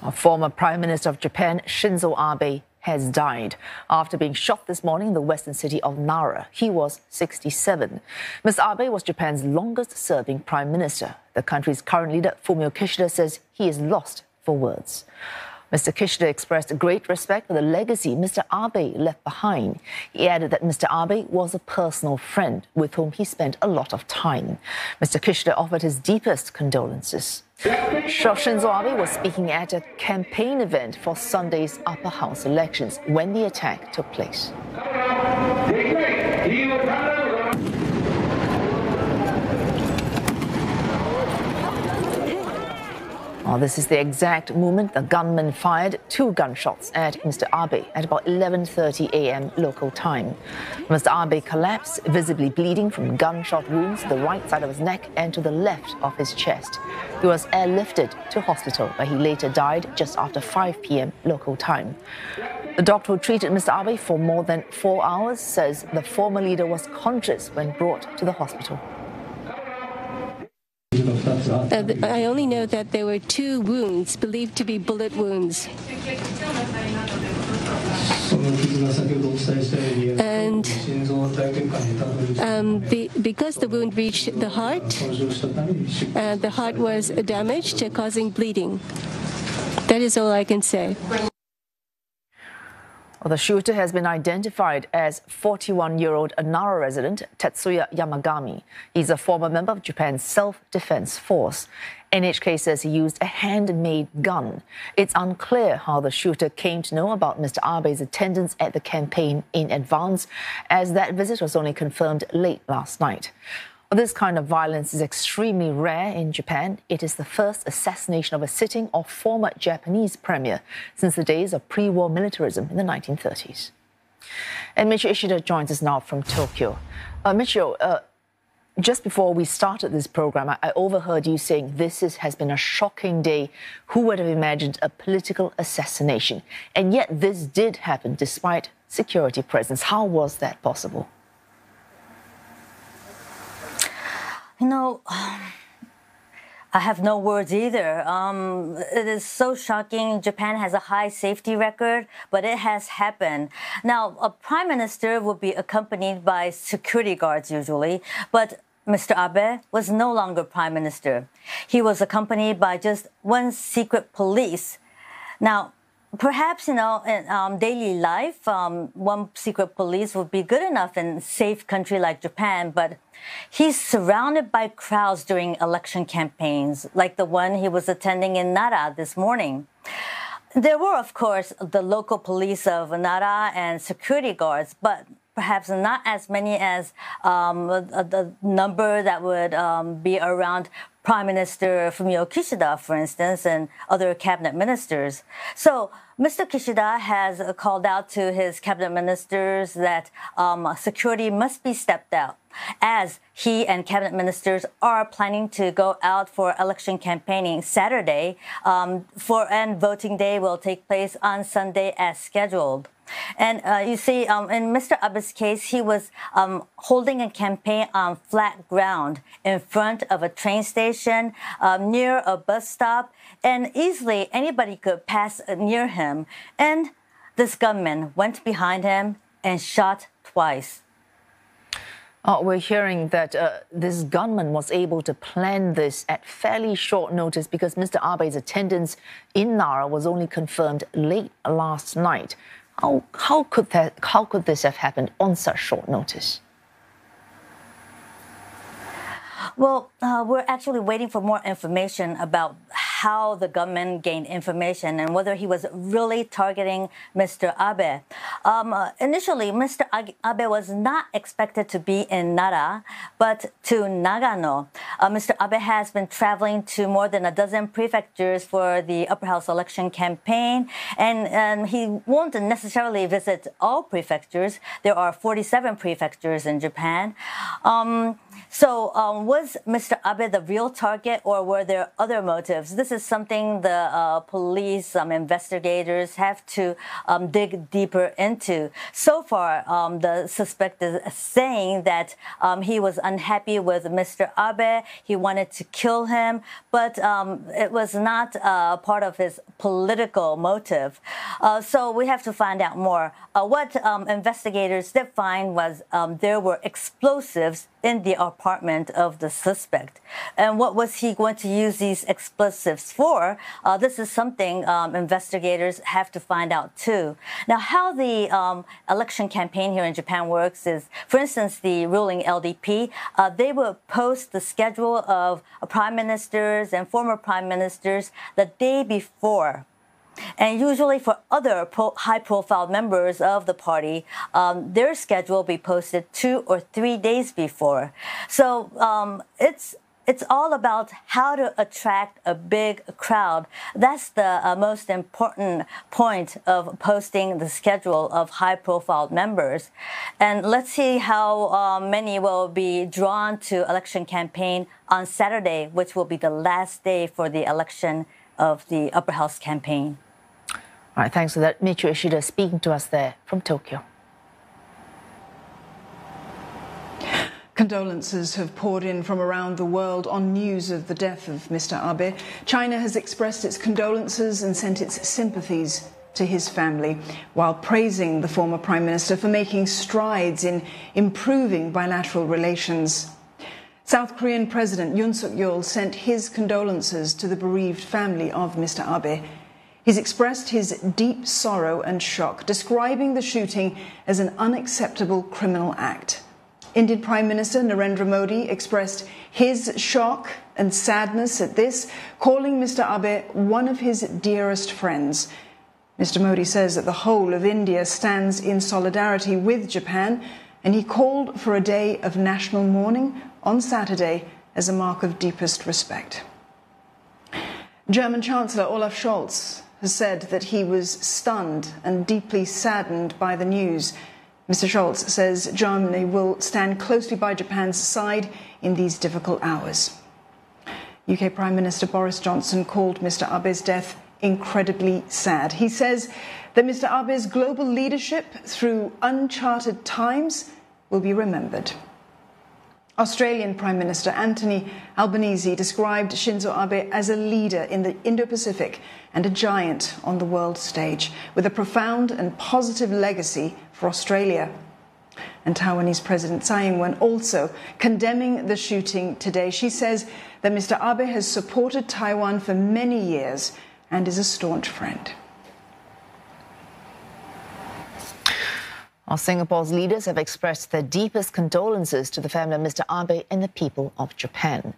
Former Prime Minister of Japan, Shinzo Abe, has died after being shot this morning in the western city of Nara. He was 67. Mr. Abe was Japan's longest-serving prime minister. The country's current leader, Fumio Kishida, says he is lost for words. Mr. Kishida expressed great respect for the legacy Mr. Abe left behind. He added that Mr. Abe was a personal friend with whom he spent a lot of time. Mr. Kishida offered his deepest condolences. Shinzo Abe was speaking at a campaign event for Sunday's upper house elections when the attack took place. This is the exact moment the gunman fired 2 gunshots at Mr. Abe at about 11:30 a.m. local time. Mr. Abe collapsed, visibly bleeding from gunshot wounds to the right side of his neck and to the left of his chest. He was airlifted to hospital, where he later died just after 5 p.m. local time. The doctor who treated Mr. Abe for more than 4 hours says the former leader was conscious when brought to the hospital. I only know that there were 2 wounds, believed to be bullet wounds. And because the wound reached the heart was damaged, causing bleeding. That is all I can say. Well, the shooter has been identified as 41-year-old Nara resident Tetsuya Yamagami. He's a former member of Japan's self-defense force. NHK says he used a handmade gun. It's unclear how the shooter came to know about Mr. Abe's attendance at the campaign in advance, as that visit was only confirmed late last night. This kind of violence is extremely rare in Japan. It is the first assassination of a sitting or former Japanese premier since the days of pre-war militarism in the 1930s. And Mr. Ishida joins us now from Tokyo. Michio, just before we started this program, I overheard you saying has been a shocking day. Who would have imagined a political assassination? And yet this did happen despite security presence. How was that possible? You know, I have no words either. It is so shocking. Japan has a high safety record, but it has happened. Now, a prime minister would be accompanied by security guards usually, but Mr. Abe was no longer prime minister. He was accompanied by just 1 secret police. Now, perhaps, in daily life, 1 secret police would be good enough in a safe country like Japan, but he's surrounded by crowds during election campaigns, like the one he was attending in Nara this morning. There were, of course, the local police of Nara and security guards, but perhaps not as many as the number that would be around Prime Minister Fumio Kishida, for instance, and other cabinet ministers. So Mr. Kishida has called out to his cabinet ministers that security must be stepped out, as he and cabinet ministers are planning to go out for election campaigning Saturday, and voting day will take place on Sunday as scheduled. And you see, in Mr. Abe's case, he was holding a campaign on flat ground in front of a train station, near a bus stop, and easily anybody could pass near him. And this gunman went behind him and shot twice. We're hearing that this gunman was able to plan this at fairly short notice because Mr. Abe's attendance in Nara was only confirmed late last night. How could this have happened on such short notice? Well, we're actually waiting for more information about how the gunman gained information and whether he was really targeting Mr. Abe. Initially, Mr. Abe was not expected to be in Nara, but to Nagano. Mr. Abe has been traveling to more than a dozen prefectures for the upper house election campaign, and he won't necessarily visit all prefectures. There are 47 prefectures in Japan. So was Mr. Abe the real target, or were there other motives? This this is something the police investigators have to dig deeper into. So far, the suspect is saying that he was unhappy with Mr. Abe. He wanted to kill him, but it was not part of his political motive. So we have to find out more. What investigators did find was there were explosives in the apartment of the suspect. And what was he going to use these explosives for? This is something investigators have to find out too. Now, how the election campaign here in Japan works is, for instance, the ruling LDP, they will post the schedule of prime ministers and former prime ministers the day before. And usually for other high-profile members of the party, their schedule will be posted 2 or 3 days before. So it's all about how to attract a big crowd. That's the most important point of posting the schedule of high-profile members. And let's see how many will be drawn to election campaign on Saturday, which will be the last day for the election of the upper house campaign. All right, thanks for that. Mr Kishida speaking to us there from Tokyo. Condolences have poured in from around the world on news of the death of Mr. Abe. China has expressed its condolences and sent its sympathies to his family, while praising the former Prime Minister for making strides in improving bilateral relations. South Korean President Yoon Suk-yeol sent his condolences to the bereaved family of Mr. Abe. He's expressed his deep sorrow and shock, describing the shooting as an unacceptable criminal act. Indian Prime Minister Narendra Modi expressed his shock and sadness at this, calling Mr. Abe one of his dearest friends. Mr. Modi says that the whole of India stands in solidarity with Japan, and he called for a day of national mourning on Saturday as a mark of deepest respect. German Chancellor Olaf Scholz has said that he was stunned and deeply saddened by the news. Mr. Scholz says Germany will stand closely by Japan's side in these difficult hours. UK Prime Minister Boris Johnson called Mr. Abe's death incredibly sad. He says that Mr. Abe's global leadership through uncharted times will be remembered. Australian Prime Minister Anthony Albanese described Shinzo Abe as a leader in the Indo-Pacific and a giant on the world stage, with a profound and positive legacy for Australia. And Taiwanese President Tsai Ing-wen also condemning the shooting today. She says that Mr. Abe has supported Taiwan for many years and is a staunch friend. Singapore's leaders have expressed their deepest condolences to the family of Mr. Abe and the people of Japan.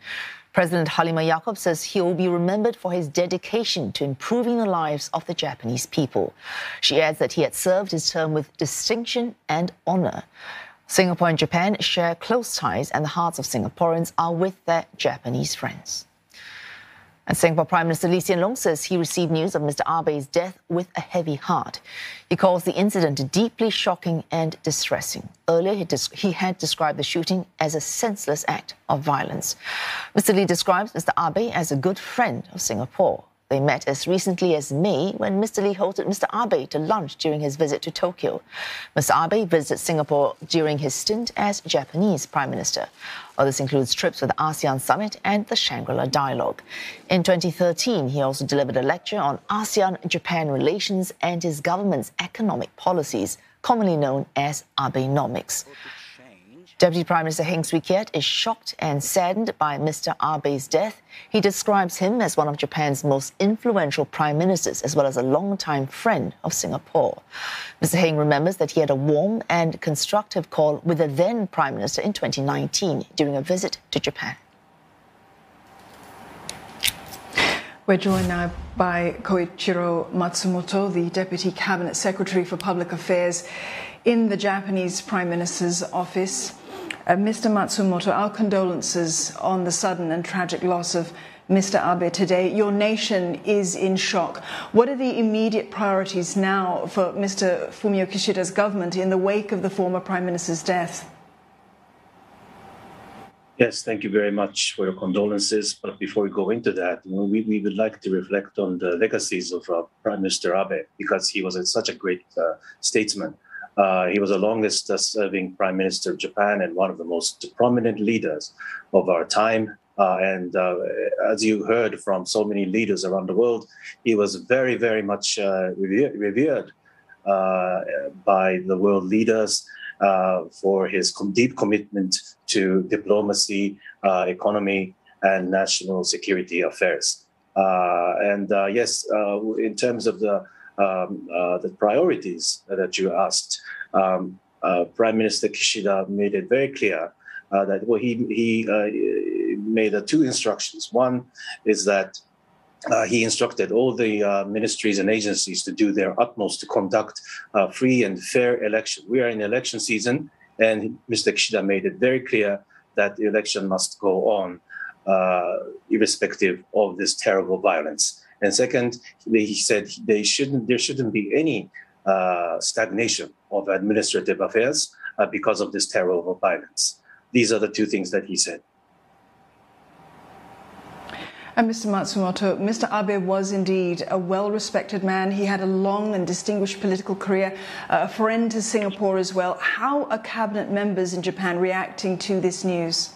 President Halimah Yacob says he will be remembered for his dedication to improving the lives of the Japanese people. She adds that he had served his term with distinction and honour. Singapore and Japan share close ties, and the hearts of Singaporeans are with their Japanese friends. And Singapore Prime Minister Lee Hsien Loong says he received news of Mr. Abe's death with a heavy heart. He calls the incident deeply shocking and distressing. Earlier, he had described the shooting as a senseless act of violence. Mr. Lee describes Mr. Abe as a good friend of Singapore. They met as recently as May when Mr. Lee hosted Mr. Abe to lunch during his visit to Tokyo. Mr. Abe visited Singapore during his stint as Japanese Prime Minister. This includes trips to the ASEAN Summit and the Shangri-La Dialogue. In 2013, he also delivered a lecture on ASEAN-Japan relations and his government's economic policies, commonly known as Abenomics. Deputy Prime Minister Heng Swee-keat is shocked and saddened by Mr. Abe's death. He describes him as one of Japan's most influential prime ministers, as well as a longtime friend of Singapore. Mr. Heng remembers that he had a warm and constructive call with the then Prime Minister in 2019 during a visit to Japan. We're joined now by Koichiro Matsumoto, the Deputy Cabinet Secretary for Public Affairs in the Japanese Prime Minister's office. Mr. Matsumoto, our condolences on the sudden and tragic loss of Mr. Abe today. Your nation is in shock. What are the immediate priorities now for Mr. Fumio Kishida's government in the wake of the former Prime Minister's death? Yes, thank you very much for your condolences. But before we go into that, we would like to reflect on the legacies of Prime Minister Abe, because he was such a great statesman. He was the longest serving Prime Minister of Japan and one of the most prominent leaders of our time. And as you heard from so many leaders around the world, he was very, very much revered by the world leaders for his deep commitment to diplomacy, economy, and national security affairs. Yes, in terms of the priorities that you asked, Prime Minister Kishida made it very clear that he made two instructions. One is that he instructed all the ministries and agencies to do their utmost to conduct free and fair election. We are in election season, and Mr. Kishida made it very clear that the election must go on, irrespective of this terrible violence. And second, he said there shouldn't be any stagnation of administrative affairs because of this terrible violence. These are the two things that he said. And Mr. Matsumoto, Mr. Abe was indeed a well-respected man. He had a long and distinguished political career, a friend to Singapore as well. How are cabinet members in Japan reacting to this news?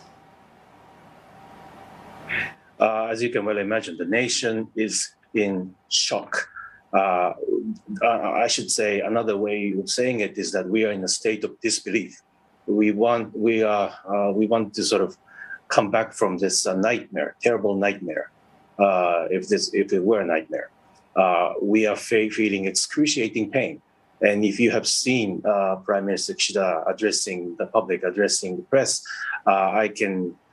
As you can well imagine, the nation is in shock. I should say another way of saying it is that we are in a state of disbelief. We want to sort of come back from this nightmare, terrible nightmare. If it were a nightmare, we are feeling excruciating pain. And if you have seen Prime Minister Kishida addressing the public, addressing the press, I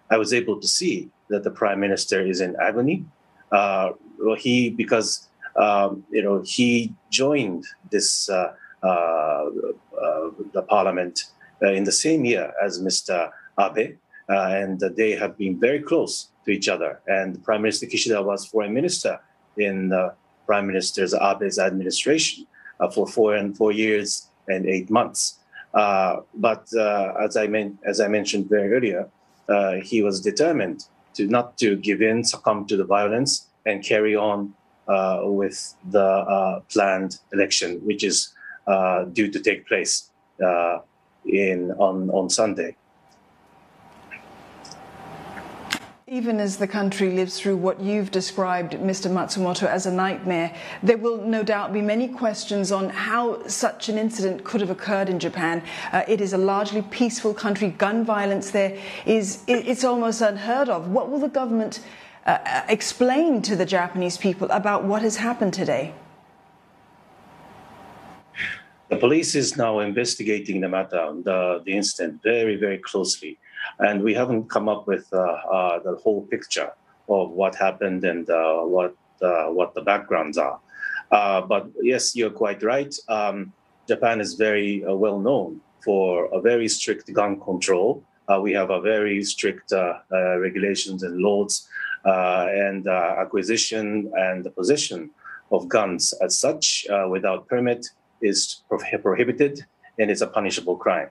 was able to see that the Prime Minister is in agony. Because he joined this the Parliament in the same year as Mr. Abe. And they have been very close to each other. And Prime Minister Kishida was foreign minister in Prime Minister Abe's administration for 4 years and 8 months. But as I mentioned very earlier, he was determined not to give in, succumb to the violence, and carry on with the planned election, which is due to take place on Sunday. Even as the country lives through what you've described, Mr. Matsumoto, as a nightmare, there will no doubt be many questions on how such an incident could have occurred in Japan. It is a largely peaceful country. Gun violence there it's almost unheard of. What will the government explain to the Japanese people about what has happened today? The police is now investigating the matter, the incident, very, very closely. And we haven't come up with the whole picture of what happened and what the backgrounds are. But yes, you're quite right. Japan is very well known for a very strict gun control. We have a very strict regulations and laws and acquisition and the possession of guns as such without permit is prohibited, and it's a punishable crime.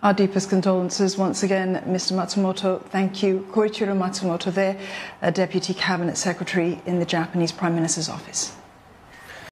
Our deepest condolences once again, Mr. Matsumoto. Thank you. Koichiro Matsumoto there, a Deputy Cabinet Secretary in the Japanese Prime Minister's office.